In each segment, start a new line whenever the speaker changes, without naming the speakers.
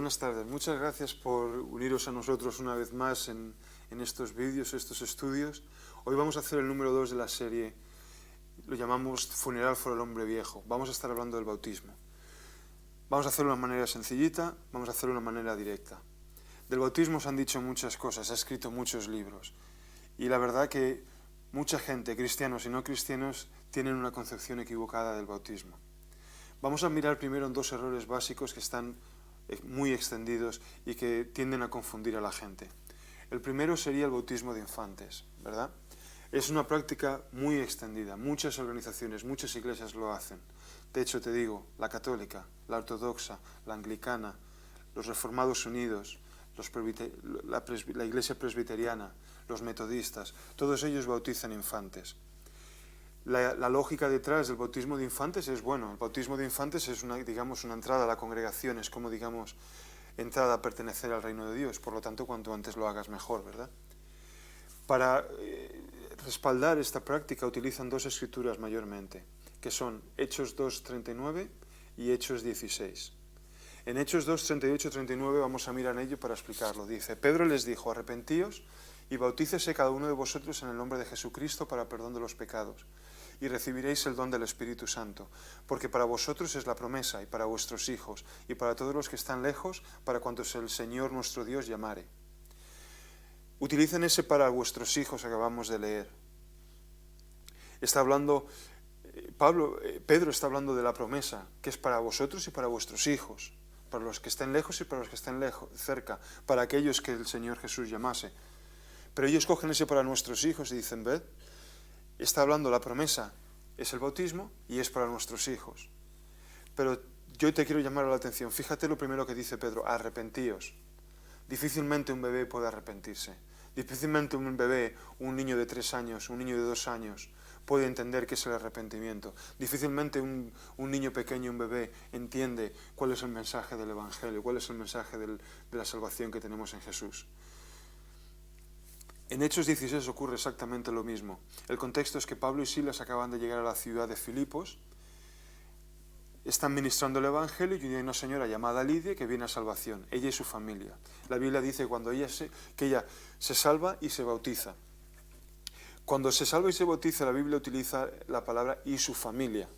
buenas tardes. Muchas gracias por uniros a nosotros una vez más en estos vídeos, estos estudios. Hoy vamos a hacer el número 2 de la serie, lo llamamos Funeral for el Hombre Viejo. Vamos a estar hablando del bautismo. Vamos a hacerlo de una manera sencillita, vamos a hacerlo de una manera directa. Del bautismo se han dicho muchas cosas, se han escrito muchos libros. Y la verdad que mucha gente, cristianos y no cristianos, tienen una concepción equivocada del bautismo. Vamos a mirar primero en dos errores básicos que están muy extendidos y que tienden a confundir a la gente. El primero sería el bautismo de infantes, ¿verdad? Es una práctica muy extendida, muchas organizaciones, muchas iglesias lo hacen. De hecho, te digo, la católica, la ortodoxa, la anglicana, los reformados unidos, la iglesia presbiteriana, los metodistas, todos ellos bautizan infantes. La lógica detrás del bautismo de infantes es, bueno, el bautismo de infantes es una entrada a la congregación, es como, entrada a pertenecer al reino de Dios, por lo tanto, cuanto antes lo hagas mejor, ¿verdad? Para respaldar esta práctica utilizan dos escrituras mayormente, que son Hechos 2:39 y Hechos 16. En Hechos 2:38-39 vamos a mirar en ello para explicarlo. Dice, Pedro les dijo, arrepentíos y bautícese cada uno de vosotros en el nombre de Jesucristo para perdón de los pecados, y recibiréis el don del Espíritu Santo, porque para vosotros es la promesa, y para vuestros hijos, y para todos los que están lejos, para cuantos el Señor nuestro Dios llamare. Utilicen ese para vuestros hijos, acabamos de leer. Está hablando, Pedro está hablando de la promesa, que es para vosotros y para vuestros hijos, para los que estén lejos y para los que estén cerca, para aquellos que el Señor Jesús llamase. Pero ellos cogen ese para nuestros hijos y dicen, ved, está hablando la promesa, es el bautismo y es para nuestros hijos. Pero yo te quiero llamar la atención, fíjate lo primero que dice Pedro, arrepentíos. Difícilmente un bebé puede arrepentirse, difícilmente un bebé, un niño de 3 años, un niño de 2 años, puede entender qué es el arrepentimiento. Difícilmente un niño pequeño, un bebé, entiende cuál es el mensaje del Evangelio, cuál es el mensaje de la salvación que tenemos en Jesús. En Hechos 16 ocurre exactamente lo mismo. El contexto es que Pablo y Silas acaban de llegar a la ciudad de Filipos, están ministrando el Evangelio y hay una señora llamada Lidia que viene a salvación, ella y su familia. La Biblia dice que ella se salva y se bautiza. Cuando se salva y se bautiza, la Biblia utiliza la palabra y su familia.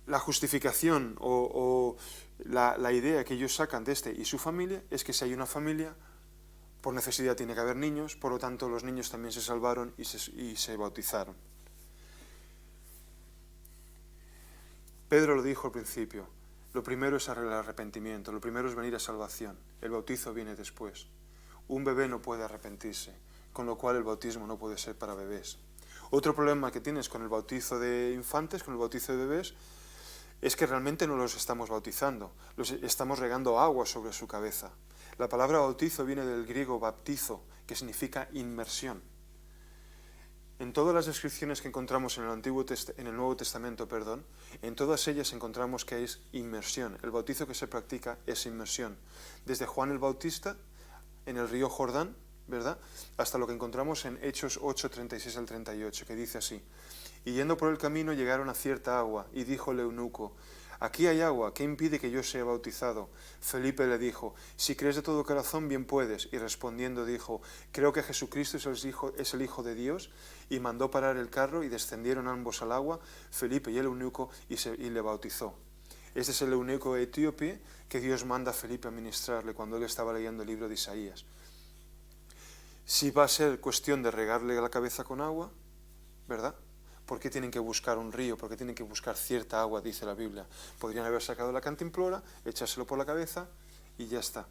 La justificación o la idea que ellos sacan de este y su familia es que si hay una familia, por necesidad tiene que haber niños, por lo tanto los niños también se salvaron y se bautizaron. Pedro lo dijo al principio, lo primero es el arrepentimiento, lo primero es venir a salvación, el bautizo viene después. Un bebé no puede arrepentirse, con lo cual el bautismo no puede ser para bebés. Otro problema que tienes con el bautizo de infantes, con el bautizo de bebés, es que realmente no los estamos bautizando, los estamos regando agua sobre su cabeza. La palabra bautizo viene del griego baptizo, que significa inmersión. En todas las descripciones que encontramos en el Nuevo Testamento, en todas ellas encontramos que es inmersión. El bautizo que se practica es inmersión. Desde Juan el Bautista, en el río Jordán, ¿verdad?, hasta lo que encontramos en Hechos 8:36 al 38, que dice así, y yendo por el camino llegaron a cierta agua, y dijo el eunuco, aquí hay agua, ¿qué impide que yo sea bautizado? Felipe le dijo, si crees de todo corazón, bien puedes. Y respondiendo dijo, creo que Jesucristo es el Hijo de Dios. Y mandó parar el carro y descendieron ambos al agua, Felipe y el eunuco, y le bautizó. Este es el eunuco etíope que Dios manda a Felipe a ministrarle cuando él estaba leyendo el libro de Isaías. Si va a ser cuestión de regarle la cabeza con agua, ¿verdad? ¿Por qué tienen que buscar un río? ¿Por qué tienen que buscar cierta agua? Dice la Biblia. Podrían haber sacado la cantimplora, echárselo por la cabeza y ya está.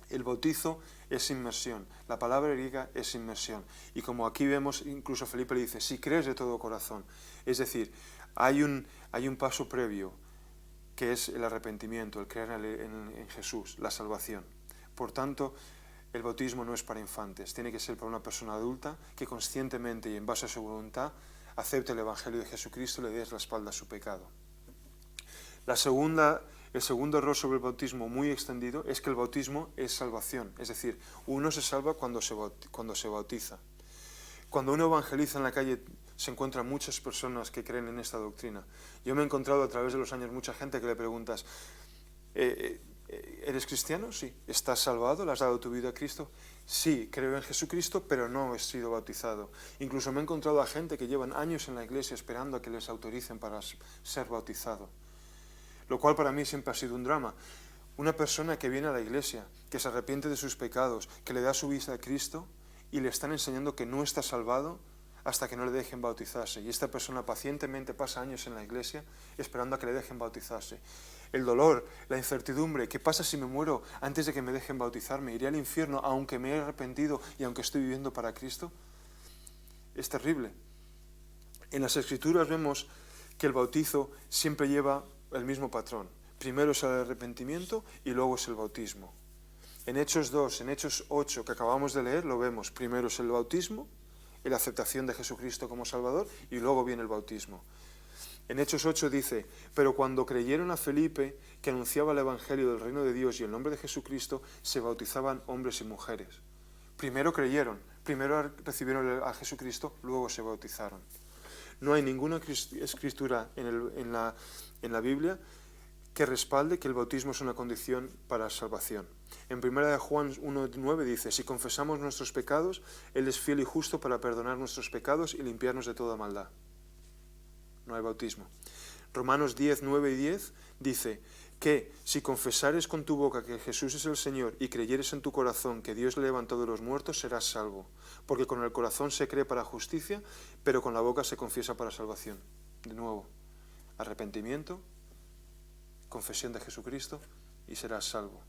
El bautizo es inmersión. La palabra griega es inmersión. Y como aquí vemos, incluso Felipe le dice, si crees de todo corazón. Es decir, hay un paso previo, que es el arrepentimiento, el creer en Jesús, la salvación. Por tanto, el bautismo no es para infantes. Tiene que ser para una persona adulta que conscientemente y en base a su voluntad acepte el Evangelio de Jesucristo y le dé la espalda a su pecado. El segundo error sobre el bautismo muy extendido es que el bautismo es salvación, es decir, uno se salva cuando se bautiza. Cuando uno evangeliza en la calle se encuentran muchas personas que creen en esta doctrina. Yo me he encontrado a través de los años mucha gente que le preguntas, ¿Eres cristiano? Sí. ¿Estás salvado? ¿Le has dado tu vida a Cristo? Sí, creo en Jesucristo, pero no he sido bautizado. Incluso me he encontrado a gente que llevan años en la iglesia esperando a que les autoricen para ser bautizado. Lo cual para mí siempre ha sido un drama. Una persona que viene a la iglesia, que se arrepiente de sus pecados, que le da su vida a Cristo y le están enseñando que no está salvado hasta que no le dejen bautizarse. Y esta persona pacientemente pasa años en la iglesia esperando a que le dejen bautizarse. El dolor, la incertidumbre, ¿qué pasa si me muero antes de que me dejen bautizarme? ¿Iré al infierno aunque me he arrepentido y aunque estoy viviendo para Cristo? Es terrible. En las Escrituras vemos que el bautizo siempre lleva el mismo patrón. Primero es el arrepentimiento y luego es el bautismo. En Hechos 2, en Hechos 8 que acabamos de leer lo vemos. Primero es el bautismo, la aceptación de Jesucristo como Salvador, y luego viene el bautismo. En Hechos 8 dice: pero cuando creyeron a Felipe, que anunciaba el Evangelio del reino de Dios y el nombre de Jesucristo, se bautizaban hombres y mujeres. Primero creyeron, primero recibieron a Jesucristo, luego se bautizaron. No hay ninguna escritura en la Biblia que respalde que el bautismo es una condición para salvación. En 1 Juan 1:9 dice: si confesamos nuestros pecados, Él es fiel y justo para perdonar nuestros pecados y limpiarnos de toda maldad. No hay bautismo. Romanos 10, 9 y 10 dice que si confesares con tu boca que Jesús es el Señor y creyeres en tu corazón que Dios le levantó de los muertos, serás salvo. Porque con el corazón se cree para justicia, pero con la boca se confiesa para salvación. De nuevo, arrepentimiento, confesión de Jesucristo y serás salvo.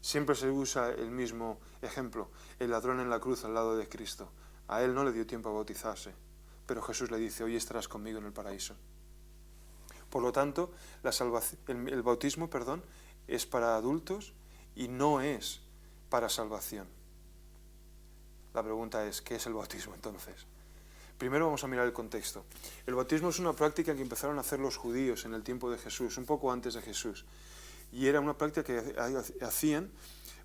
Siempre se usa el mismo ejemplo, el ladrón en la cruz al lado de Cristo. A él no le dio tiempo a bautizarse, pero Jesús le dice: hoy estarás conmigo en el paraíso. Por lo tanto, el bautismo, es para adultos y no es para salvación. La pregunta es: ¿qué es el bautismo entonces? Primero vamos a mirar el contexto. El bautismo es una práctica que empezaron a hacer los judíos en el tiempo de Jesús, un poco antes de Jesús. Y era una práctica que hacían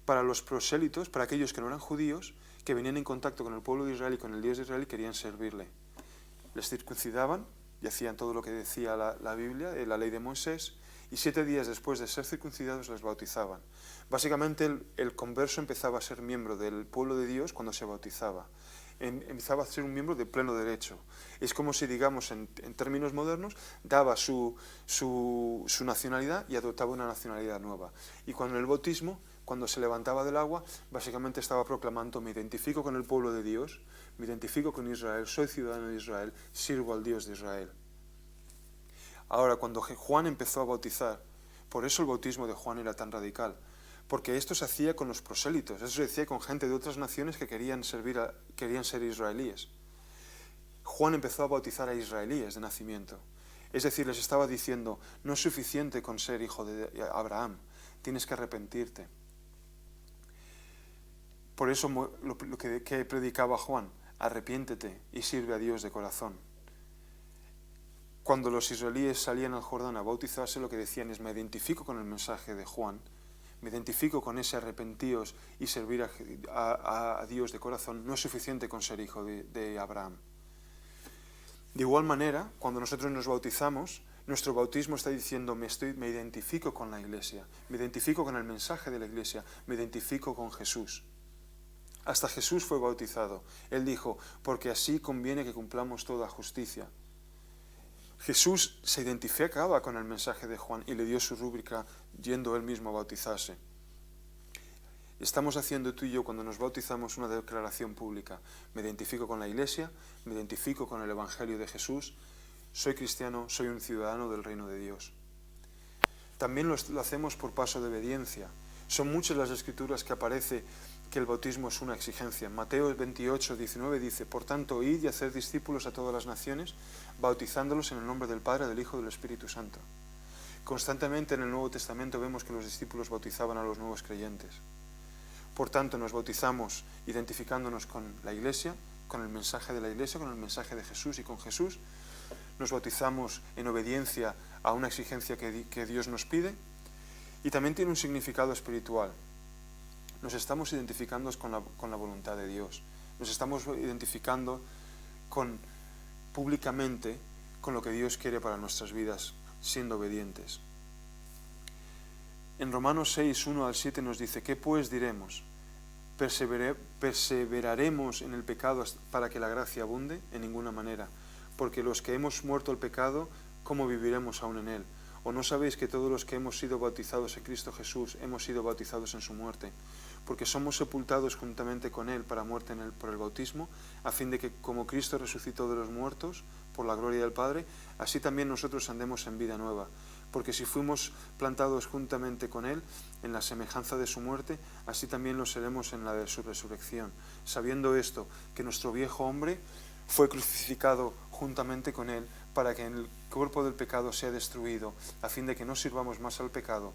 para los prosélitos, para aquellos que no eran judíos, que venían en contacto con el pueblo de Israel y con el Dios de Israel y querían servirle. Les circuncidaban y hacían todo lo que decía la Biblia, la ley de Moisés, y 7 días después de ser circuncidados les bautizaban. Básicamente el converso empezaba a ser miembro del pueblo de Dios cuando se bautizaba. Empezaba a ser un miembro de pleno derecho. Es como si, digamos, en términos modernos, daba su nacionalidad y adoptaba una nacionalidad nueva. Y cuando en el bautismo, cuando se levantaba del agua, básicamente estaba proclamando: me identifico con el pueblo de Dios, me identifico con Israel, soy ciudadano de Israel, sirvo al Dios de Israel. Ahora, cuando Juan empezó a bautizar, por eso el bautismo de Juan era tan radical, porque esto se hacía con los prosélitos, eso se hacía con gente de otras naciones que querían ser israelíes. Juan empezó a bautizar a israelíes de nacimiento. Es decir, les estaba diciendo: no es suficiente con ser hijo de Abraham, tienes que arrepentirte. Por eso lo que predicaba Juan: arrepiéntete y sirve a Dios de corazón. Cuando los israelíes salían al Jordán a bautizarse, lo que decían es: me identifico con el mensaje de Juan, me identifico con ese arrepentíos y servir a Dios de corazón, no es suficiente con ser hijo de Abraham. De igual manera, cuando nosotros nos bautizamos, nuestro bautismo está diciendo: me identifico con la Iglesia, me identifico con el mensaje de la Iglesia, me identifico con Jesús. Hasta Jesús fue bautizado. Él dijo: porque así conviene que cumplamos toda justicia. Jesús se identificaba con el mensaje de Juan y le dio su rúbrica yendo él mismo a bautizarse. Estamos haciendo tú y yo, cuando nos bautizamos, una declaración pública: me identifico con la Iglesia, me identifico con el Evangelio de Jesús, soy cristiano, soy un ciudadano del reino de Dios. También lo hacemos por paso de obediencia. Son muchas las escrituras que aparece que el bautismo es una exigencia. Mateo 28, 19 dice: por tanto, id y haced discípulos a todas las naciones, bautizándolos en el nombre del Padre, del Hijo y del Espíritu Santo. Constantemente en el Nuevo Testamento vemos que los discípulos bautizaban a los nuevos creyentes. Por tanto, nos bautizamos identificándonos con la Iglesia, con el mensaje de la Iglesia, con el mensaje de Jesús y con Jesús. Nos bautizamos en obediencia a una exigencia que Dios nos pide, y también tiene un significado espiritual. Nos estamos identificando con la voluntad de Dios. Nos estamos identificando públicamente con lo que Dios quiere para nuestras vidas, siendo obedientes. En Romanos 6, 1 al 7 nos dice: ¿qué pues diremos? ¿Perseveraremos en el pecado para que la gracia abunde? En ninguna manera, porque los que hemos muerto al pecado, ¿cómo viviremos aún en él? ¿O no sabéis que todos los que hemos sido bautizados en Cristo Jesús hemos sido bautizados en su muerte? Porque somos sepultados juntamente con él para muerte en él por el bautismo, a fin de que, como Cristo resucitó de los muertos por la gloria del Padre, así también nosotros andemos en vida nueva. Porque si fuimos plantados juntamente con él en la semejanza de su muerte, así también lo seremos en la de su resurrección, sabiendo esto, que nuestro viejo hombre fue crucificado juntamente con él, para que el cuerpo del pecado sea destruido, a fin de que no sirvamos más al pecado,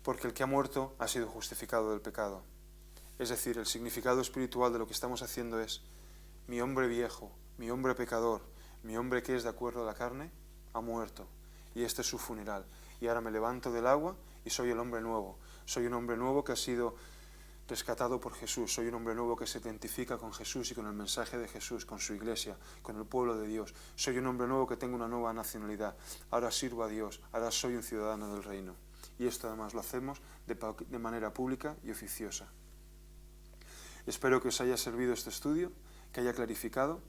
porque el que ha muerto ha sido justificado del pecado. Es decir, el significado espiritual de lo que estamos haciendo es: mi hombre viejo, mi hombre pecador, mi hombre que es de acuerdo a la carne, ha muerto, y este es su funeral. Y ahora me levanto del agua y soy el hombre nuevo. Soy un hombre nuevo que ha sido rescatado por Jesús. Soy un hombre nuevo que se identifica con Jesús y con el mensaje de Jesús, con su iglesia, con el pueblo de Dios. Soy un hombre nuevo que tengo una nueva nacionalidad. Ahora sirvo a Dios, ahora soy un ciudadano del reino. Y esto además lo hacemos de manera pública y oficiosa. Espero que os haya servido este estudio, que haya clarificado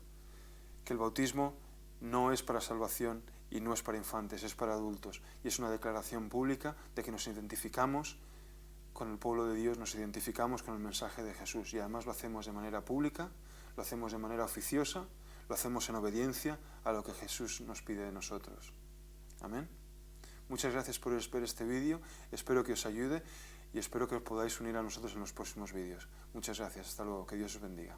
que el bautismo no es para salvación y no es para infantes, es para adultos. Y es una declaración pública de que nos identificamos con el pueblo de Dios, nos identificamos con el mensaje de Jesús. Y además lo hacemos de manera pública, lo hacemos de manera oficiosa, lo hacemos en obediencia a lo que Jesús nos pide de nosotros. Amén. Muchas gracias por ver este vídeo, espero que os ayude y espero que os podáis unir a nosotros en los próximos vídeos. Muchas gracias, hasta luego, que Dios os bendiga.